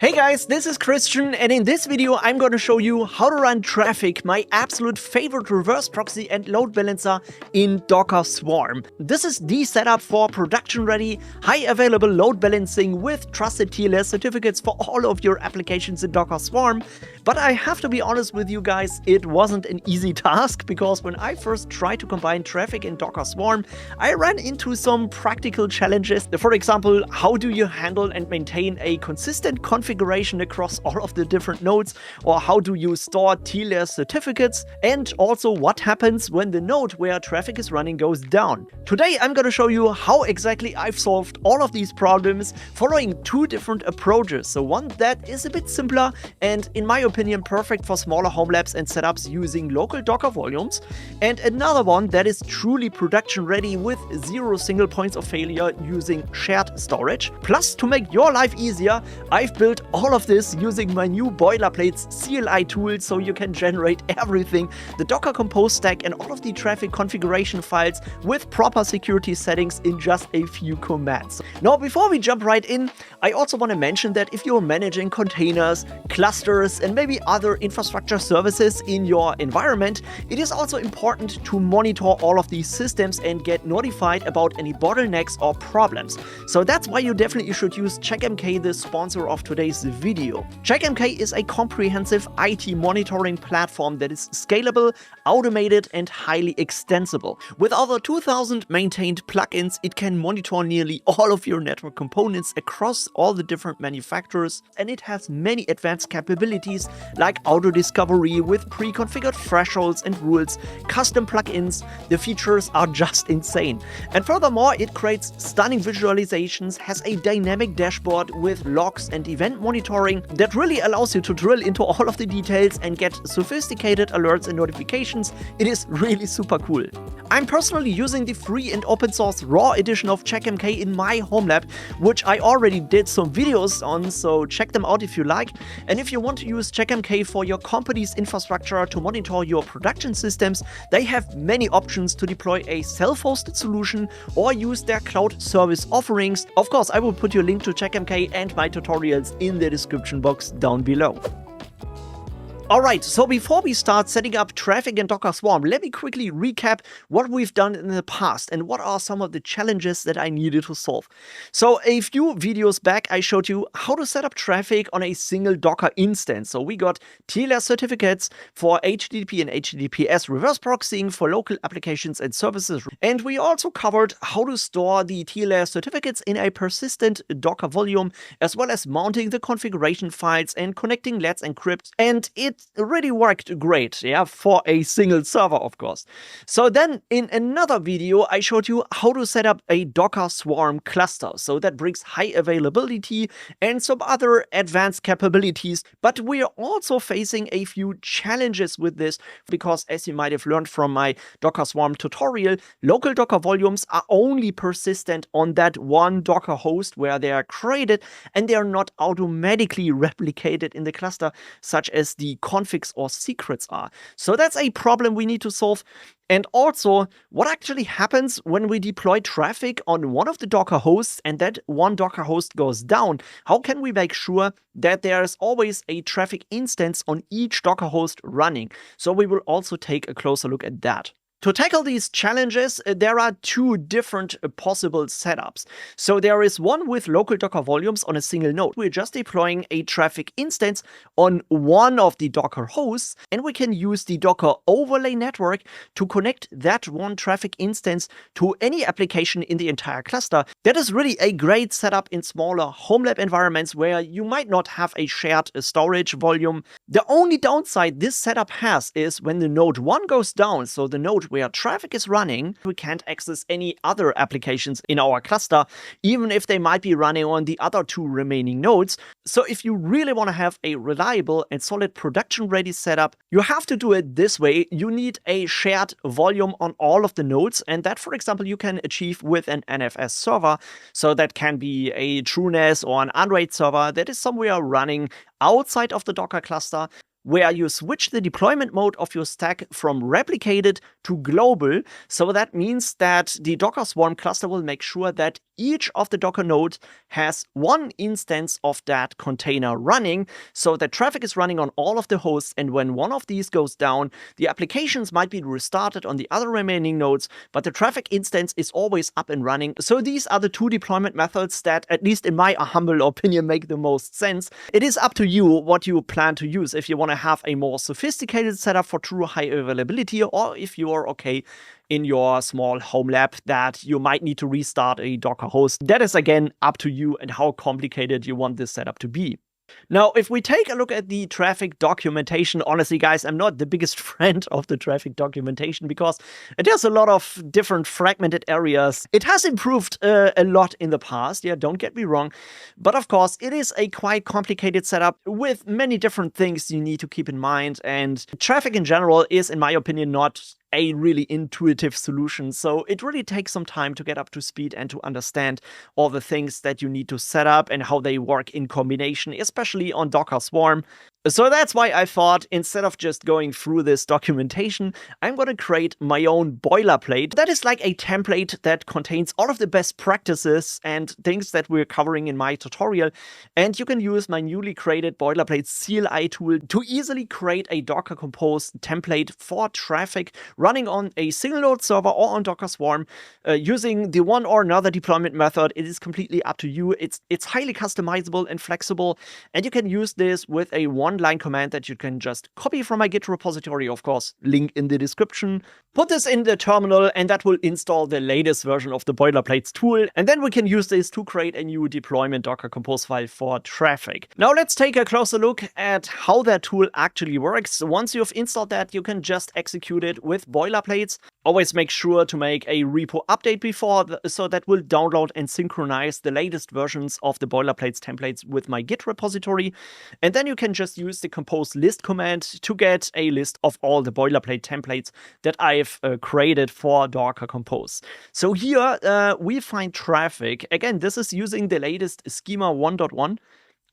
Hey guys, this is Christian, and in this video I'm going to show you how to run Traefik, my absolute favorite reverse proxy and load balancer in Docker Swarm. This is the setup for production-ready, high-available load balancing with trusted TLS certificates for all of your applications in Docker Swarm. But I have to be honest with you guys, it wasn't an easy task, because when I first tried to combine Traefik and Docker Swarm, I ran into some practical challenges. For example, how do you handle and maintain a consistent configuration across all of the different nodes, or how do you store TLS certificates, and also what happens when the node where Traefik is running goes down. Today I'm going to show you how exactly I've solved all of these problems following two different approaches. So one that is a bit simpler and in my opinion perfect for smaller home labs and setups using local Docker volumes, and another one that is truly production ready with 0 single points of failure using shared storage. Plus, to make your life easier, I've built all of this using my new Boilerplate's CLI tool, so you can generate everything, the Docker Compose stack and all of the Traefik configuration files with proper security settings in just a few commands. Now, before we jump right in, I also want to mention that if you're managing containers, clusters and maybe other infrastructure services in your environment, it is also important to monitor all of these systems and get notified about any bottlenecks or problems. So that's why you definitely should use CheckMK, the sponsor of today's video. CheckMK is a comprehensive IT monitoring platform that is scalable, automated and highly extensible. With over 2,000 maintained plugins, it can monitor nearly all of your network components across all the different manufacturers, and it has many advanced capabilities like auto discovery with pre-configured thresholds and rules, custom plugins. The features are just insane. And furthermore, it creates stunning visualizations, has a dynamic dashboard with logs and event monitoring that really allows you to drill into all of the details and get sophisticated alerts and notifications. It is really super cool. I'm personally using the free and open source raw edition of CheckMK in my home lab, which I already did some videos on, so check them out if you like. And if you want to use CheckMK for your company's infrastructure to monitor your production systems, they have many options to deploy a self-hosted solution or use their cloud service offerings. Of course, I will put your link to CheckMK and my tutorials in the description box down below. Alright, so before we start setting up Traefik and Docker Swarm, let me quickly recap what we've done in the past and what are some of the challenges that I needed to solve. So a few videos back I showed you how to set up Traefik on a single Docker instance. So we got TLS certificates for HTTP and HTTPS reverse proxying for local applications and services. And we also covered how to store the TLS certificates in a persistent Docker volume, as well as mounting the configuration files and connecting Let's Encrypt. And it really worked great, yeah, for a single server, of course. So then in another video, I showed you how to set up a Docker Swarm cluster. So that brings high availability and some other advanced capabilities. But we are also facing a few challenges with this, because as you might have learned from my Docker Swarm tutorial, local Docker volumes are only persistent on that one Docker host where they are created, and they are not automatically replicated in the cluster, such as the configs or secrets are. So that's a problem we need to solve. And also, what actually happens when we deploy Traefik on one of the Docker hosts and that one Docker host goes down? How can we make sure that there is always a Traefik instance on each Docker host running? So we will also take a closer look at that. To tackle these challenges, there are two different possible setups. So there is one with local Docker volumes on a single node. We're just deploying a Traefik instance on one of the Docker hosts, and we can use the Docker overlay network to connect that one Traefik instance to any application in the entire cluster. That is really a great setup in smaller home lab environments where you might not have a shared storage volume. The only downside this setup has is when the node 1 goes down, so the node where Traefik is running, we can't access any other applications in our cluster, even if they might be running on the other two remaining nodes. So if you really want to have a reliable and solid production-ready setup, you have to do it this way. You need a shared volume on all of the nodes, and that, for example, you can achieve with an NFS server. So that can be a TrueNAS or an Android server that is somewhere running outside of the Docker cluster, where you switch the deployment mode of your stack from replicated to global. So that means that the Docker Swarm cluster will make sure that each of the Docker nodes has one instance of that container running, so that Traefik is running on all of the hosts, and when one of these goes down, the applications might be restarted on the other remaining nodes, but the Traefik instance is always up and running. So these are the two deployment methods that, at least in my humble opinion, make the most sense. It is up to you what you plan to use, if you want to have a more sophisticated setup for true high availability, or if you are okay in your small home lab that you might need to restart a Docker host. That is again up to you and how complicated you want this setup to be. Now, if we take a look at the Traefik documentation, honestly, guys, I'm not the biggest friend of the Traefik documentation because it has a lot of different fragmented areas. It has improved a lot in the past, yeah, don't get me wrong. But of course, it is a quite complicated setup with many different things you need to keep in mind. And Traefik in general is, in my opinion, not a really intuitive solution. So it really takes some time to get up to speed and to understand all the things that you need to set up and how they work in combination, especially on Docker Swarm. So that's why I thought, instead of just going through this documentation, I'm going to create my own boilerplate. That is like a template that contains all of the best practices and things that we're covering in my tutorial. And you can use my newly created boilerplate CLI tool to easily create a Docker Compose template for Traefik running on a single node server or on Docker Swarm using the one or another deployment method. It is completely up to you. It's highly customizable and flexible, and you can use this with a one-line command that you can just copy from my Git repository, of course, link in the description. Put this in the terminal, and that will install the latest version of the boilerplates tool, and then we can use this to create a new deployment Docker Compose file for Traefik. Now let's take a closer look at how that tool actually works. Once you've installed that, you can just execute it with boilerplates. Always make sure to make a repo update before, so that will download and synchronize the latest versions of the boilerplates templates with my Git repository. And then you can just use the compose list command to get a list of all the boilerplate templates that I've created for Docker Compose. So here we find Traefik. Again, this is using the latest schema 1.1.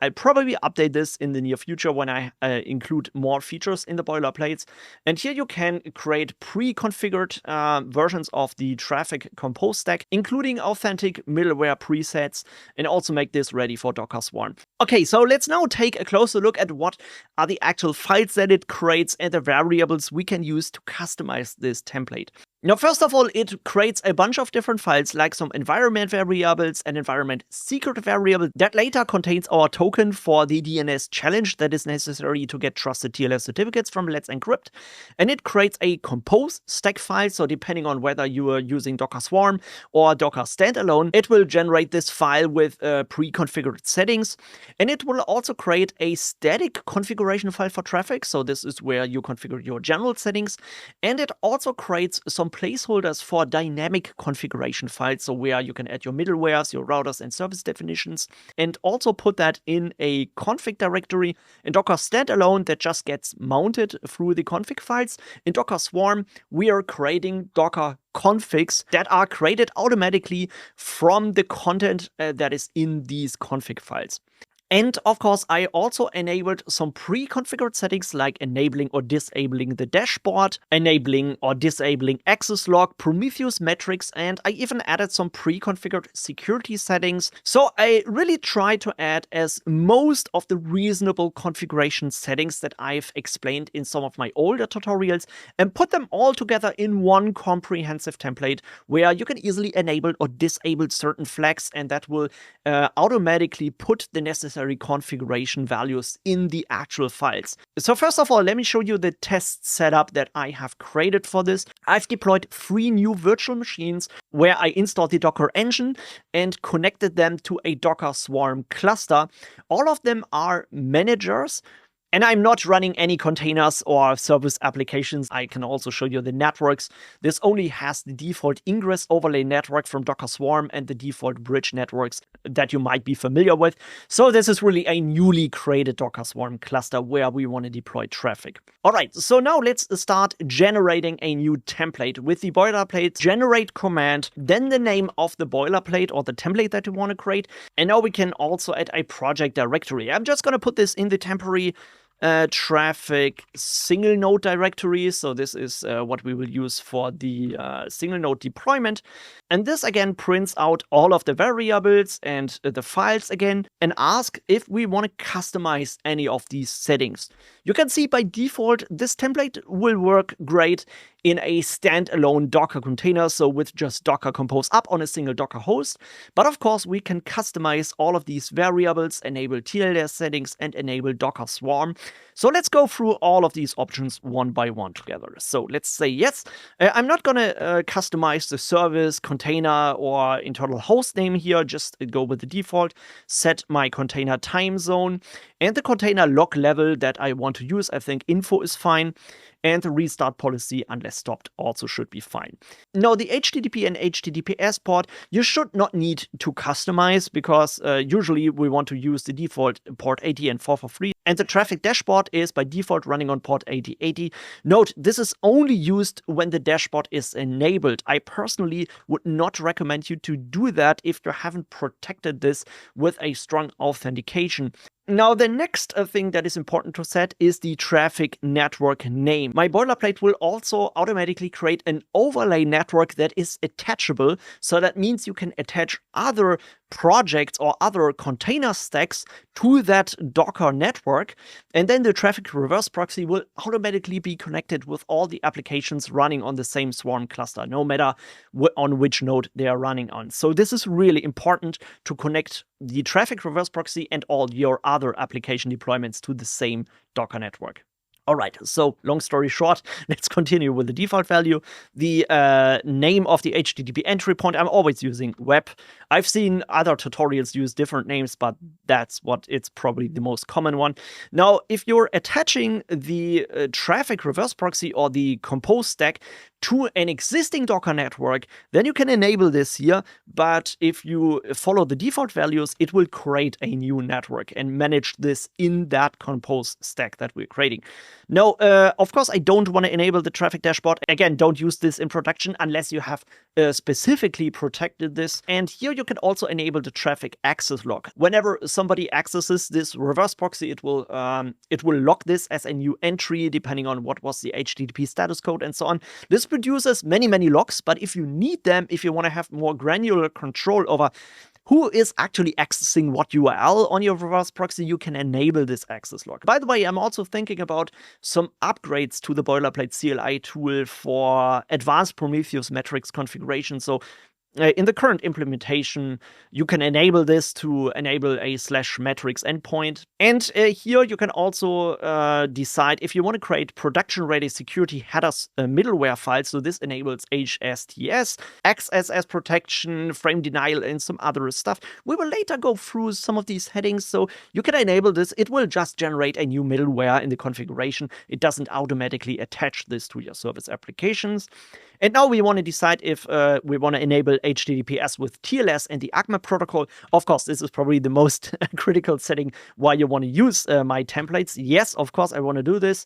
I'll probably update this in the near future when I include more features in the boilerplates. And here you can create pre-configured versions of the Traefik Compose stack, including authentic middleware presets, and also make this ready for Docker Swarm. Okay, so let's now take a closer look at what are the actual files that it creates and the variables we can use to customize this template. Now, first of all, it creates a bunch of different files, like some environment variables, an environment secret variable that later contains our token for the DNS challenge that is necessary to get trusted TLS certificates from Let's Encrypt. And it creates a compose stack file, so depending on whether you are using Docker Swarm or Docker standalone, it will generate this file with pre-configured settings. And it will also create a static configuration file for Traefik, so this is where you configure your general settings. And it also creates some placeholders for dynamic configuration files, so where you can add your middlewares, your routers and service definitions, and also put that in a config directory in Docker standalone that just gets mounted through the config files. In Docker Swarm, we are creating Docker configs that are created automatically from the content that is in these config files. And of course, I also enabled some pre-configured settings like enabling or disabling the dashboard, enabling or disabling access log, Prometheus metrics, and I even added some pre-configured security settings. So I really tried to add as most of the reasonable configuration settings that I've explained in some of my older tutorials and put them all together in one comprehensive template where you can easily enable or disable certain flags, and that will automatically put the necessary configuration values in the actual files. So first of all, let me show you the test setup that I have created for this. I've deployed 3 new virtual machines where I installed the Docker engine and connected them to a Docker Swarm cluster. All of them are managers. And I'm not running any containers or service applications. I can also show you the networks. This only has the default ingress overlay network from Docker Swarm and the default bridge networks that you might be familiar with. So this is really a newly created Docker Swarm cluster where we want to deploy Traefik. All right, so now let's start generating a new template with the boilerplate generate command, then the name of the boilerplate or the template that you want to create. And now we can also add a project directory. I'm just going to put this in the temporary Traefik single node directory. So this is what we will use for the single node deployment. And this again prints out all of the variables and the files again and ask if we want to customize any of these settings. You can see by default, this template will work great in a standalone Docker container, so with just Docker Compose up on a single Docker host. But of course, we can customize all of these variables, enable DNS settings, and enable Docker Swarm. So let's go through all of these options one by one together. So let's say yes. I'm not gonna customize the service, container, or internal host name here. Just go with the default, set my container time zone, and the container log level that I want to use. I think info is fine. And the restart policy, unless stopped, also should be fine. Now, the HTTP and HTTPS port, you should not need to customize because usually we want to use the default port 80 and 443. And the Traefik dashboard is by default running on port 8080. Note, this is only used when the dashboard is enabled. I personally would not recommend you to do that if you haven't protected this with a strong authentication. Now, the next thing that is important to set is the Traefik network name. My boilerplate will also automatically create an overlay network that is attachable. So that means you can attach other projects or other container stacks to that Docker network. And then the Traefik reverse proxy will automatically be connected with all the applications running on the same Swarm cluster, no matter on which node they are running on. So this is really important to connect the Traefik reverse proxy and all your other application deployments to the same Docker network. All right, so long story short, let's continue with the default value. The name of the HTTP entry point, I'm always using web. I've seen other tutorials use different names, but that's what it's probably the most common one. Now, if you're attaching the Traefik reverse proxy or the Compose stack to an existing Docker network, then you can enable this here. But if you follow the default values, it will create a new network and manage this in that Compose stack that we're creating. Now, of course, I don't want to enable the Traefik dashboard. Again, don't use this in production unless you have specifically protected this. And here you can also enable the Traefik access log. Whenever somebody accesses this reverse proxy, it will log this as a new entry, depending on what was the HTTP status code and so on. This produces many logs, but if you need them, if you want to have more granular control over who is actually accessing what URL on your reverse proxy, you can enable this access log. By the way, I'm also thinking about some upgrades to the boilerplate CLI tool for advanced Prometheus metrics configuration. So in the current implementation, you can enable this to enable a /metrics endpoint. And here you can also decide if you want to create production-ready security headers middleware files. So this enables HSTS, XSS protection, frame denial, and some other stuff. We will later go through some of these headings. So you can enable this. It will just generate a new middleware in the configuration. It doesn't automatically attach this to your service applications. And now we want to decide if we want to enable HTTPS with TLS and the ACMA protocol. Of course, this is probably the most critical setting why you want to use my templates. Yes, of course, I want to do this.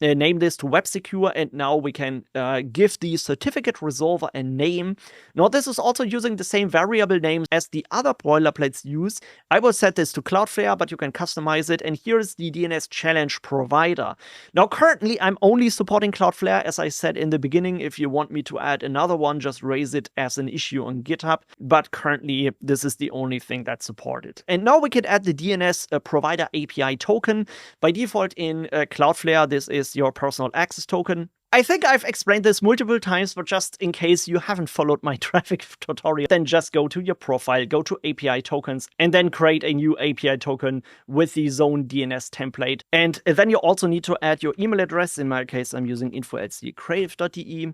Name this to web secure, and now we can give the certificate resolver a name. Now, this is also using the same variable names as the other boilerplates use. I will set this to Cloudflare, but you can customize it. And here is the DNS challenge provider. Now, currently, I'm only supporting Cloudflare, as I said in the beginning. If you want me to add another one, just raise it as an issue on GitHub. But currently, this is the only thing that's supported. And now we can add the DNS provider API token. By default in Cloudflare, this is your personal access token. I think I've explained this multiple times, but just in case you haven't followed my Traefik tutorial, then just go to your profile, go to API tokens, and then create a new API token with the zone DNS template. And then you also need to add your email address. In my case, I'm using info@creative.de.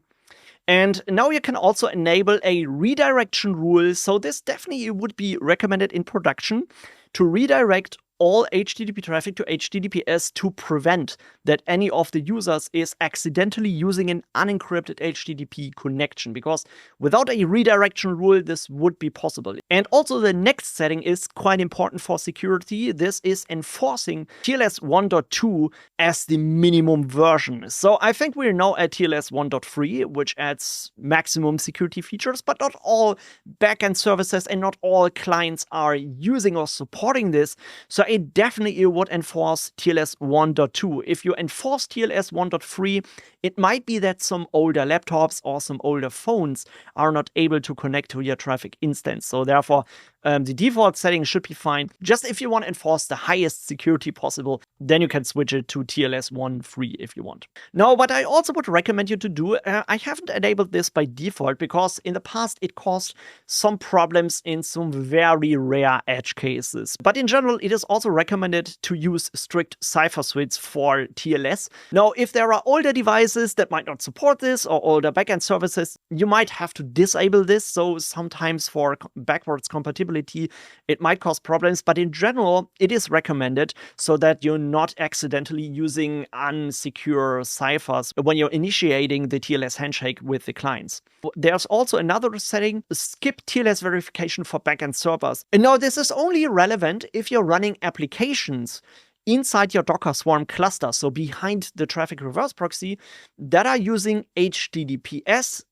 And now you can also enable a redirection rule. So this definitely would be recommended in production to redirect all HTTP traffic to HTTPS to prevent that any of the users is accidentally using an unencrypted HTTP connection, because without a redirection rule, this would be possible. And also the next setting is quite important for security. This is enforcing TLS 1.2 as the minimum version. So I think we're now at TLS 1.3, which adds maximum security features, but not all backend services and not all clients are using or supporting this. So I definitely would enforce TLS 1.2. If you enforce TLS 1.3, it might be that some older laptops or some older phones are not able to connect to your Traefik instance. So therefore, the default setting should be fine. Just if you want to enforce the highest security possible, then you can switch it to TLS 1.3 if you want. Now, what I also would recommend you to do, I haven't enabled this by default because in the past it caused some problems in some very rare edge cases. But in general, it is also recommended to use strict cipher suites for TLS. Now, if there are older devices that might not support this or older backend services, you might have to disable this. So sometimes for backwards compatibility, it might cause problems. But in general, it is recommended so that you're not accidentally using unsecure ciphers when you're initiating the TLS handshake with the clients. There's also another setting, skip TLS verification for backend servers. And now this is only relevant if you're running applications inside your Docker Swarm cluster, so behind the Traefik reverse proxy, that are using HTTPS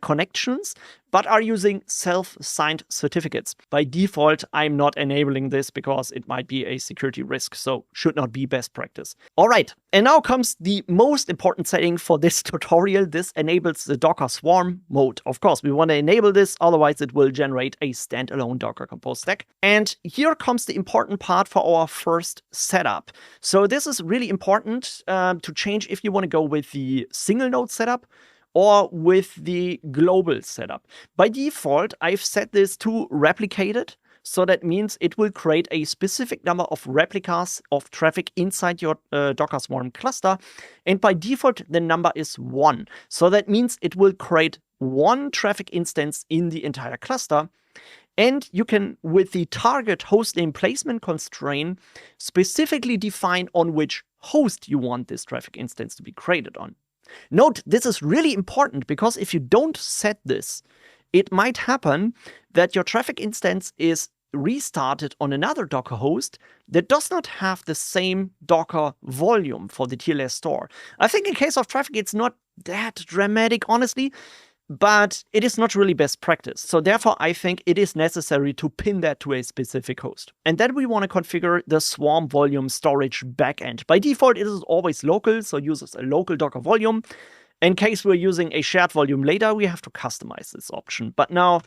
connections, but are using self-signed certificates. By default, I'm not enabling this because it might be a security risk, so should not be best practice. All right, and now comes the most important setting for this tutorial. This enables the Docker Swarm mode. Of course, we want to enable this, otherwise it will generate a standalone Docker Compose stack. And here comes the important part for our first setup. So this is really important to change if you want to go with the single node setup or with the global setup. By default, I've set this to replicated. So that means it will create a specific number of replicas of Traefik inside your Docker Swarm cluster. And by default, the number is 1. So that means it will create one Traefik instance in the entire cluster. And you can, with the target hostname placement constraint, specifically define on which host you want this Traefik instance to be created on. Note, this is really important because if you don't set this, it might happen that your Traefik instance is restarted on another Docker host that does not have the same Docker volume for the TLS store. I think in case of Traefik, it's not that dramatic, honestly, but it is not really best practice. So therefore, I think it is necessary to pin that to a specific host. And then we want to configure the Swarm volume storage backend. By default, it is always local, so uses a local Docker volume. In case we're using a shared volume later, we have to customize this option. But now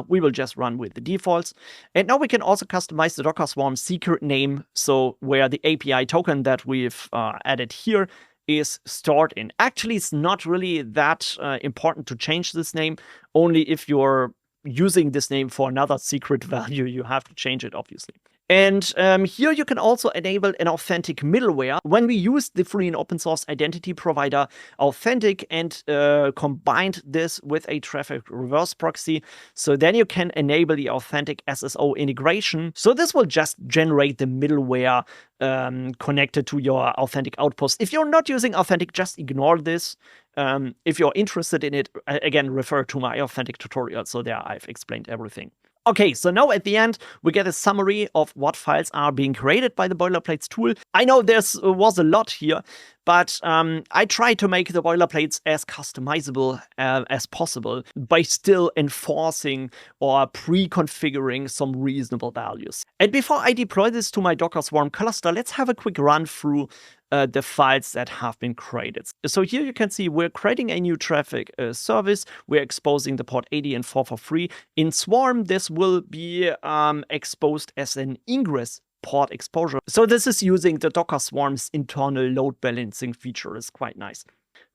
we will just run with the defaults. And now we can also customize the Docker Swarm secret name, so where the API token that we've added here is stored in. Actually, it's not really that important to change this name. Only if you're using this name for another secret value, you have to change it, obviously. And here you can also enable an authentic middleware. When we use the free and open source identity provider Authentic and combined this with a Traefik reverse proxy, so then you can enable the Authentic SSO integration. So this will just generate the middleware connected to your Authentic outpost. If you're not using Authentic, just ignore this. If you're interested in it, again, refer to my Authentic tutorial. So there I've explained everything. Okay, so now at the end, we get a summary of what files are being created by the boilerplates tool. I know there was a lot here, but I tried to make the boilerplates as customizable as possible by still enforcing or pre-configuring some reasonable values. And before I deploy this to my Docker Swarm cluster, let's have a quick run through the files that have been created. So here you can see we're creating a new Traefik service. We're exposing the port 80 and 443. In Swarm, this will be exposed as an ingress port exposure. So this is using the Docker Swarm's internal load balancing feature. It's quite nice.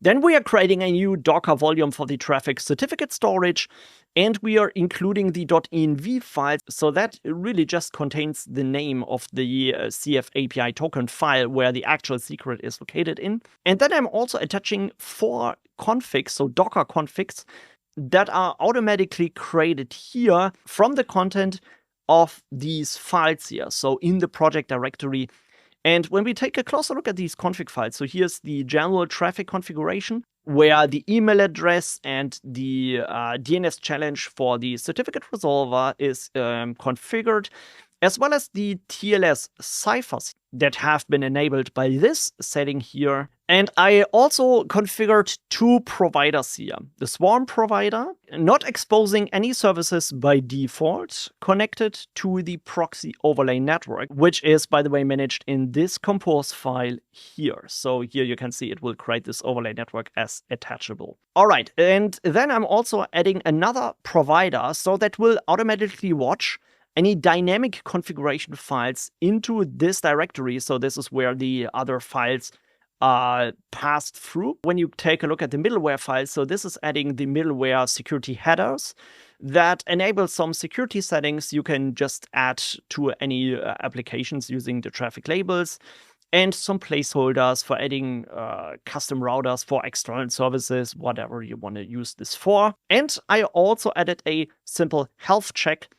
Then we are creating a new Docker volume for the Traefik certificate storage, and we are including the .env file, so that really just contains the name of the CF API token file where the actual secret is located in. And then I'm also attaching 4 configs, so Docker configs, that are automatically created here from the content of these files here, so in the project directory. And when we take a closer look at these config files, so here's the general Traefik configuration, where the email address and the DNS challenge for the certificate resolver is configured. as well as the TLS ciphers that have been enabled by this setting here. And I also configured two providers here. The Swarm provider, not exposing any services by default, connected to the proxy overlay network, which is, by the way, managed in this compose file here. So here you can see it will create this overlay network as attachable. All right, and then I'm also adding another provider, so that will automatically watch any dynamic configuration files into this directory. So this is where the other files are passed through. When you take a look at the middleware files, so this is adding the middleware security headers that enable some security settings you can just add to any applications using the Traefik labels, and some placeholders for adding custom routers for external services, whatever you want to use this for. And I also added a simple health check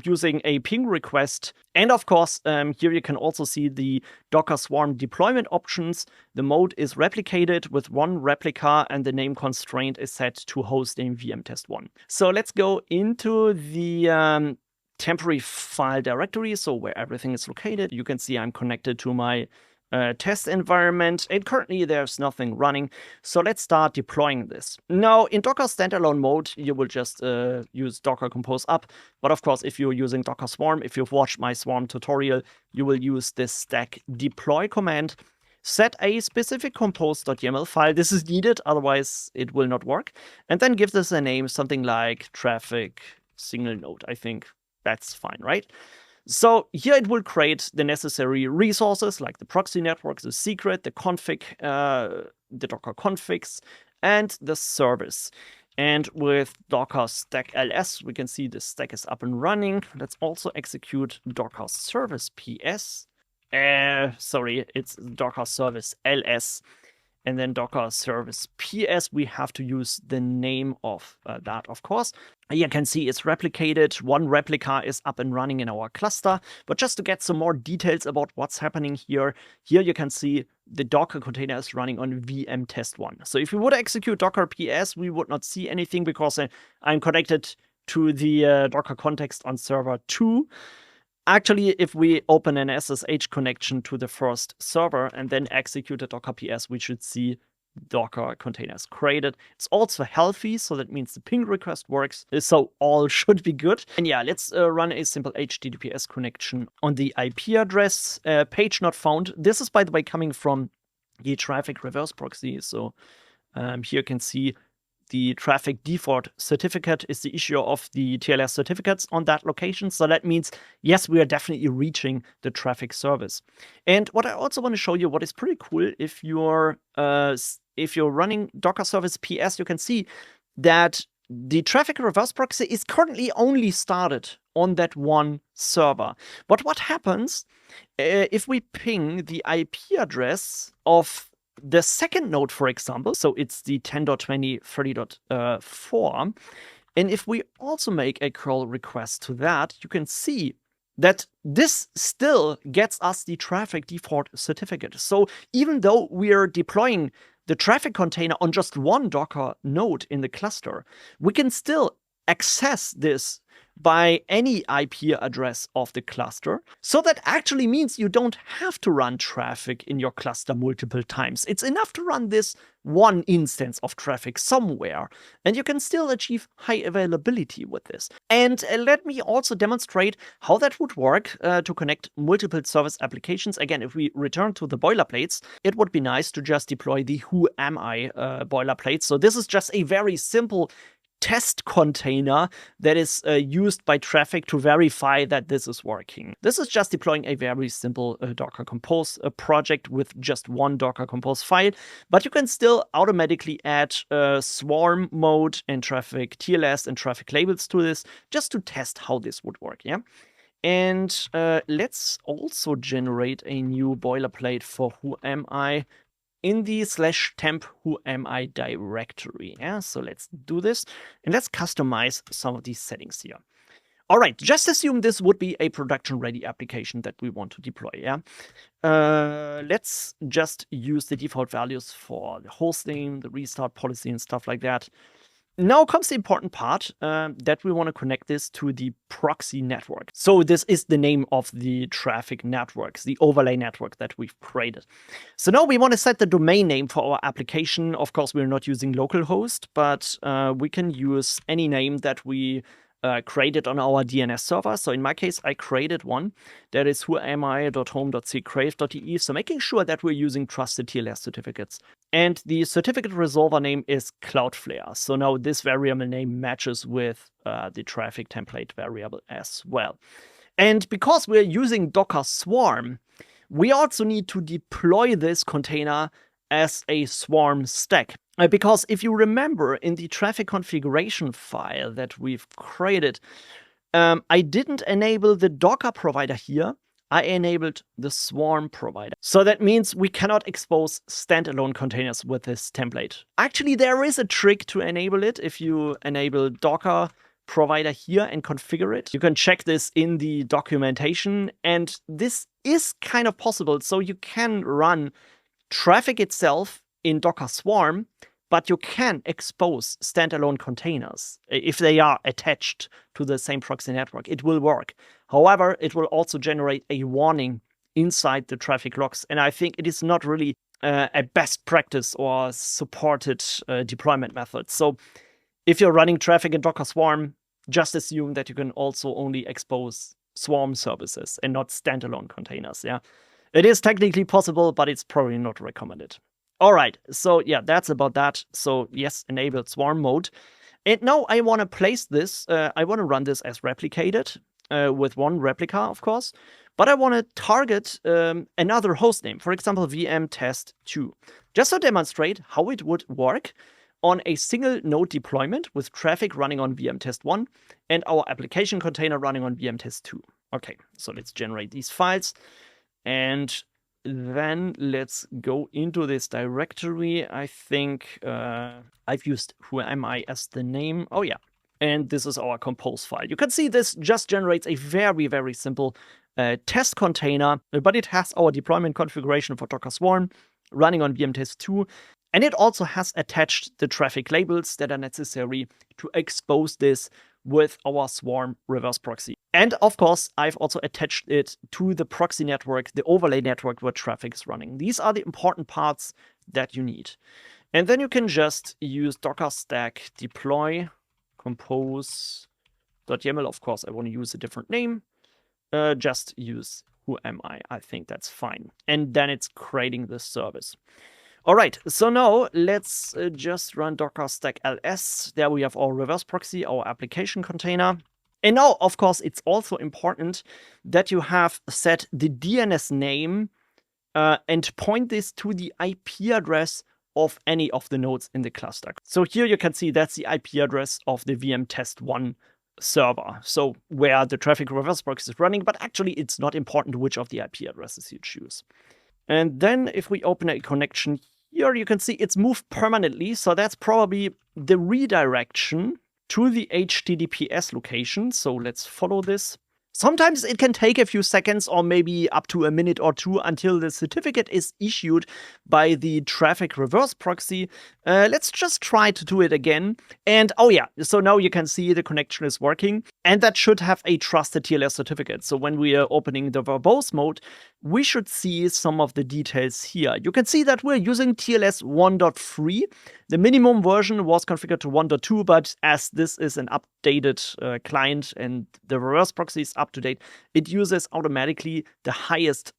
using a ping request. And of course, here you can also see the Docker Swarm deployment options. The mode is replicated with one replica, and the name constraint is set to hostname vmtest1. So let's go into the temporary file directory, so where everything is located. You can see I'm connected to my test environment, and currently there's nothing running. So let's start deploying this. Now, in Docker standalone mode, you will just use Docker Compose up. But of course, if you're using Docker Swarm, if you've watched my Swarm tutorial, you will use this stack deploy command. Set a specific compose.yaml file. This is needed, otherwise it will not work. And then give this a name, something like Traefik single node. I think that's fine, right? So here it will create the necessary resources like the proxy network, the secret, the config, the Docker configs, and the service. And with Docker stack ls, we can see the stack is up and running. Let's also execute Docker service ps. Sorry, it's Docker service ls. And then Docker service ps, we have to use the name of that, of course. You can see it's replicated. One replica is up and running in our cluster. But just to get some more details about what's happening here you can see the Docker container is running on vmtest1. So if we would execute Docker ps, we would not see anything because I'm connected to the Docker context on server 2. Actually, if we open an SSH connection to the first server and then execute a Docker PS, we should see Docker containers created. It's also healthy, so that means the ping request works, so all should be good. And yeah, let's run a simple HTTPS connection on the IP address. Page not found. This is, by the way, coming from the Traefik reverse proxy. So here you can see the Traefik default certificate is the issuer of the TLS certificates on that location. So that means, yes, we are definitely reaching the Traefik service. And what I also want to show you, what is pretty cool, if you're running Docker service PS, you can see that the Traefik reverse proxy is currently only started on that one server. But what happens if we ping the IP address of the second node, for example, so it's the 10.20.30.4, and if we also make a curl request to that, you can see that this still gets us the Traefik default certificate. So even though we are deploying the Traefik container on just one Docker node in the cluster, we can still access this by any IP address of the cluster. So that actually means you don't have to run Traefik in your cluster multiple times. It's enough to run this one instance of Traefik somewhere, and you can still achieve high availability with this. And let me also demonstrate how that would work to connect multiple service applications. Again, if we return to the boilerplates, it would be nice to just deploy the Whoami boilerplate. So this is just a very simple test container that is used by Traefik to verify that this is working. This is just deploying a very simple Docker Compose project with just one Docker Compose file, but you can still automatically add Swarm mode and Traefik TLS and Traefik labels to this just to test how this would work, yeah? And let's also generate a new boilerplate for Whoami in the /temp Whoami directory. Yeah, so let's do this and let's customize some of these settings here. All right, just assume this would be a production-ready application that we want to deploy. Yeah, let's just use the default values for the hostname, the restart policy, and stuff like that. Now comes the important part that we want to connect this to the proxy network. So this is the name of the Traefik networks, the overlay network that we've created. So now we want to set the domain name for our application. Of course, we're not using localhost, but we can use any name that we created on our DNS server. So in my case, I created one that is whoami.home.secrave.de. So making sure that we're using trusted TLS certificates. And the certificate resolver name is Cloudflare. So now this variable name matches with the Traefik template variable as well. And because we're using Docker Swarm, we also need to deploy this container as a Swarm stack. Because if you remember in the Traefik configuration file that we've created, I didn't enable the Docker provider here. I enabled the Swarm provider. So that means we cannot expose standalone containers with this template. Actually, there is a trick to enable it. If you enable Docker provider here and configure it, you can check this in the documentation. And this is kind of possible. So you can run Traefik itself in Docker Swarm, but you can expose standalone containers if they are attached to the same proxy network. It will work. However, it will also generate a warning inside the Traefik logs. And I think it is not really a best practice or supported deployment method. So if you're running Traefik in Docker Swarm, just assume that you can also only expose Swarm services and not standalone containers. Yeah, it is technically possible, but it's probably not recommended. All right, so yeah, that's about that. So yes, enabled Swarm mode. And now I want to place this, I want to run this as replicated with one replica, of course. But I want to target another hostname, for example, vmtest2, just to demonstrate how it would work on a single node deployment with Traefik running on vmtest1 and our application container running on vmtest2. Okay, so let's generate these files. And then let's go into this directory. I think I've used Whoami as the name. Oh yeah, and this is our compose file. You can see this just generates a very, very simple test container, but it has our deployment configuration for Docker Swarm running on vmtest2. And it also has attached the Traefik labels that are necessary to expose this with our Swarm reverse proxy. And of course, I've also attached it to the proxy network, the overlay network where Traefik is running. These are the important parts that you need. And then you can just use docker stack deploy compose.yaml. Of course, I want to use a different name. Just use Whoami. I think that's fine. And then it's creating this service. All right, so now let's just run docker stack ls. There we have our reverse proxy, our application container. And now, of course, it's also important that you have set the DNS name and point this to the IP address of any of the nodes in the cluster. So here you can see that's the IP address of the vmtest1 server, so where the Traefik reverse proxy is running, but actually it's not important which of the IP addresses you choose. And then if we open a connection here, you can see it's moved permanently, so that's probably the redirection to the HTTPS location. So let's follow this. Sometimes it can take a few seconds or maybe up to a minute or two until the certificate is issued by the Traefik reverse proxy. Let's just try to do it again. And oh yeah, so now you can see the connection is working, and that should have a trusted TLS certificate. So when we are opening the verbose mode, we should see some of the details here. You can see that we're using TLS 1.3. The minimum version was configured to 1.2, but as this is an updated client and the reverse proxy is up to date, it uses automatically the highest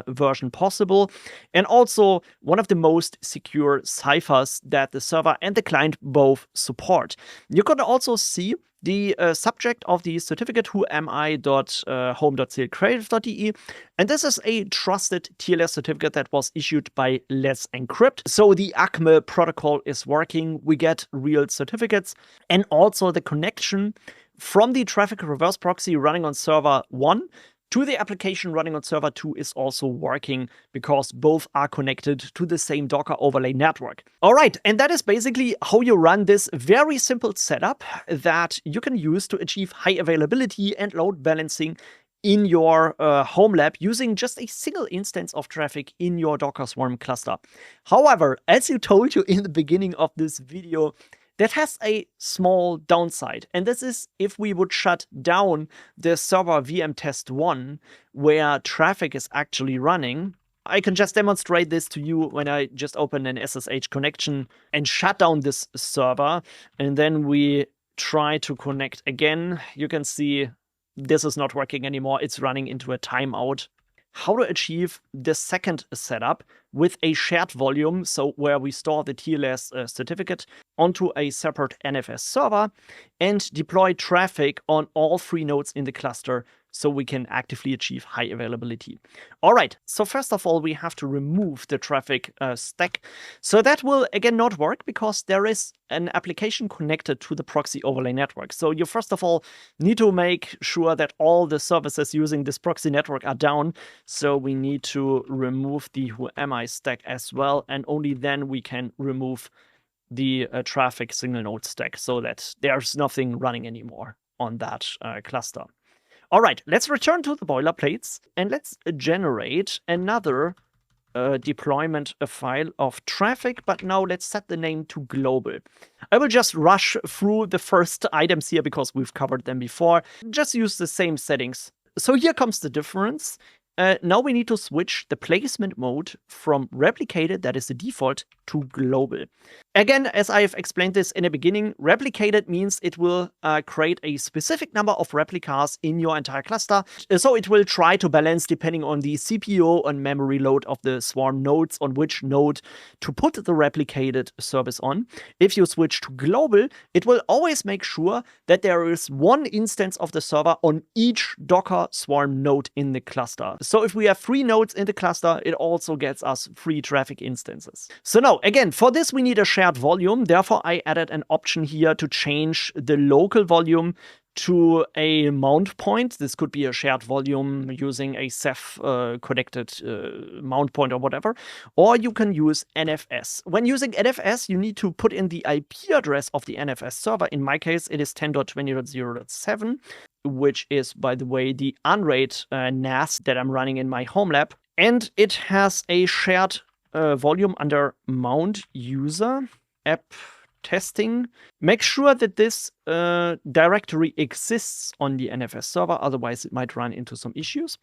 version possible, and also one of the most secure ciphers that the server and the client both support. You can also see the subject of the certificate whoami.home.secrave.de, and this is a trusted TLS certificate that was issued by Let's Encrypt. So the ACME protocol is working, we get real certificates, and also the connection from the Traefik reverse proxy running on server 1 to the application running on server 2 is also working because both are connected to the same Docker overlay network. All right, and that is basically how you run this very simple setup that you can use to achieve high availability and load balancing in your home lab using just a single instance of Traefik in your Docker Swarm cluster. However, as you told you in the beginning of this video, That has a small downside, and this is if we would shut down the server vmtest1 where Traefik is actually running. I can just demonstrate this to you when I just open an SSH connection and shut down this server, and then we try to connect again. You can see this is not working anymore. It's running into a timeout. How to achieve the second setup with a shared volume, so where we store the TLS certificate onto a separate NFS server and deploy Traefik on all 3 nodes in the cluster so we can actively achieve high availability. All right, so first of all, we have to remove the Traefik stack. So that will again not work because there is an application connected to the proxy overlay network. So you first of all need to make sure that all the services using this proxy network are down. So we need to remove the Whoami stack as well, and only then we can remove the Traefik single node stack so that there's nothing running anymore on that cluster. All right, let's return to the boilerplates and let's generate another deployment file of Traefik, but now let's set the name to global. I will just rush through the first items here because we've covered them before. Just use the same settings. So here comes the difference. Now we need to switch the placement mode from replicated, that is the default, to global. Again, as I have explained this in the beginning, replicated means it will create a specific number of replicas in your entire cluster. So it will try to balance depending on the CPU and memory load of the swarm nodes on which node to put the replicated service on. If you switch to global, it will always make sure that there is one instance of the server on each Docker swarm node in the cluster. So if we have 3 nodes in the cluster, it also gets us 3 Traefik instances. So now, again, for this we need a shared volume. Therefore, I added an option here to change the local volume to a mount point. This could be a shared volume using a Ceph connected mount point or whatever. Or you can use NFS. When using NFS, you need to put in the IP address of the NFS server. In my case, it is 10.20.0.7. which is, by the way, the Unraid NAS that I'm running in my home lab. And it has a shared volume under mount user app testing. Make sure that this directory exists on the NFS server, otherwise it might run into some issues.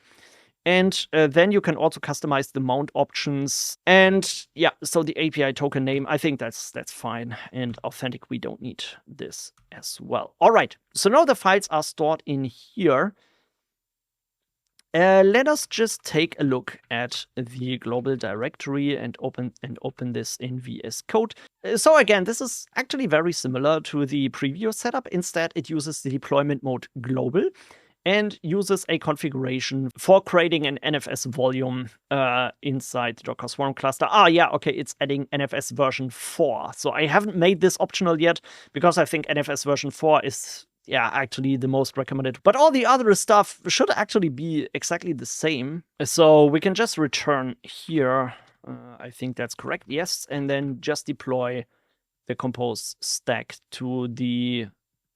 And then you can also customize the mount options. And yeah, so the API token name, I think that's fine. And authentic, we don't need this as well. All right, so now the files are stored in here. Let us just take a look at the global directory and open this in VS Code. So again, this is actually very similar to the previous setup. Instead, it uses the deployment mode global and uses a configuration for creating an NFS volume inside the Docker Swarm cluster. Ah, yeah, okay, it's adding NFS version 4. So I haven't made this optional yet because I think NFS version 4 is, yeah, actually the most recommended. But all the other stuff should actually be exactly the same. So we can just return here. I think that's correct, yes. And then just deploy the compose stack to the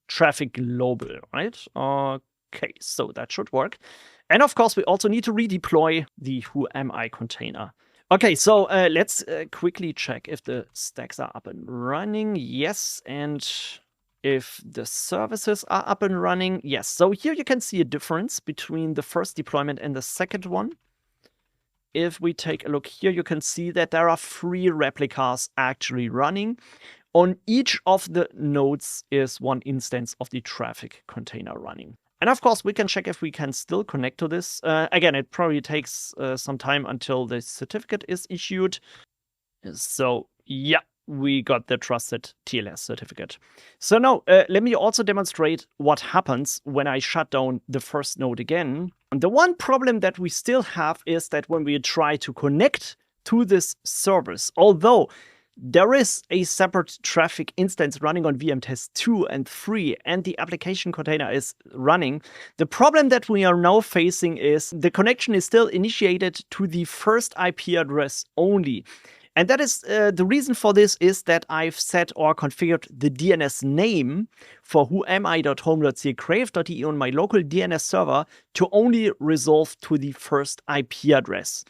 Traefik global, right? Okay, so that should work. And of course, we also need to redeploy the Whoami container. Okay, so let's quickly check if the stacks are up and running. Yes, and if the services are up and running. Yes, so here you can see a difference between the first deployment and the second one. If we take a look here, you can see that there are 3 replicas actually running. On each of the nodes is 1 instance of the Traefik container running. And of course, we can check if we can still connect to this. Again, it probably takes some time until the certificate is issued. So yeah, we got the trusted TLS certificate. So now, let me also demonstrate what happens when I shut down the first node again. And the one problem that we still have is that when we try to connect to this service, although there is a separate Traefik instance running on vmtest 2 and 3, and the application container is running, the problem that we are now facing is the connection is still initiated to the first IP address only. And that is the reason for this is that I've set or configured the DNS name for whoami.home.crave.de on my local DNS server to only resolve to the first IP address.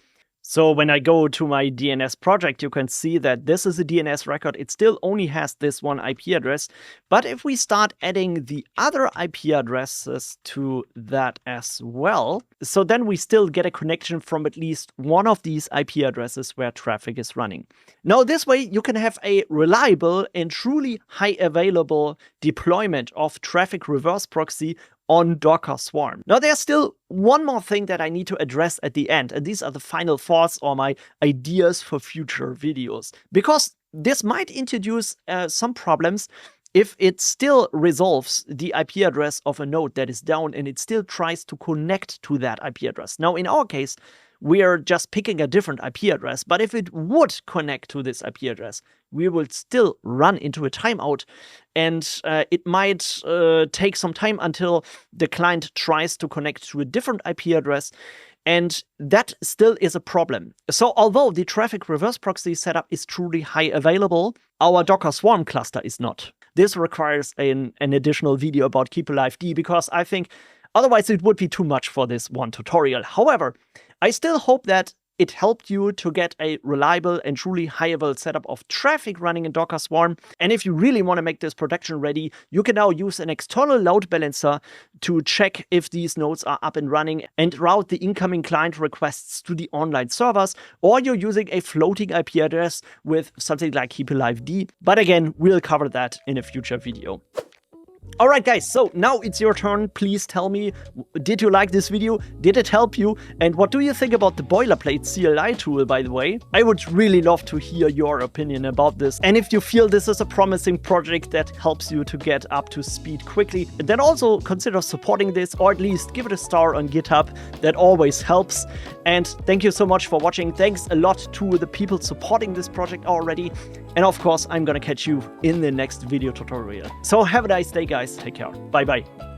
So when I go to my DNS project, you can see that this is a DNS record. It still only has this one IP address. But if we start adding the other IP addresses to that as well, so then we still get a connection from at least one of these IP addresses where traffic is running. Now, this way you can have a reliable and truly high available deployment of traffic reverse proxy on Docker Swarm. Now, there's still one more thing that I need to address at the end, and these are the final thoughts or my ideas for future videos, because this might introduce some problems if it still resolves the IP address of a node that is down and it still tries to connect to that IP address. Now, in our case, we are just picking a different IP address, but if it would connect to this IP address, we will still run into a timeout, and it might take some time until the client tries to connect to a different IP address, and that still is a problem. So although the traffic reverse proxy setup is truly high available, our Docker Swarm cluster is not. This requires an additional video about Keep Alive D, because I think otherwise it would be too much for this one tutorial. However, I still hope that it helped you to get a reliable and truly high-available setup of traffic running in Docker Swarm. And if you really want to make this production ready, you can now use an external load balancer to check if these nodes are up and running and route the incoming client requests to the online servers, or you're using a floating IP address with something like Keep Alive D. But again, we'll cover that in a future video. Alright guys, so now it's your turn. Please tell me, did you like this video? Did it help you? And what do you think about the Boilerplate CLI tool, by the way? I would really love to hear your opinion about this. And if you feel this is a promising project that helps you to get up to speed quickly, then also consider supporting this, or at least give it a star on GitHub. That always helps. And thank you so much for watching. Thanks a lot to the people supporting this project already. And of course, I'm gonna catch you in the next video tutorial. So have a nice day, guys. Take care. Bye-bye.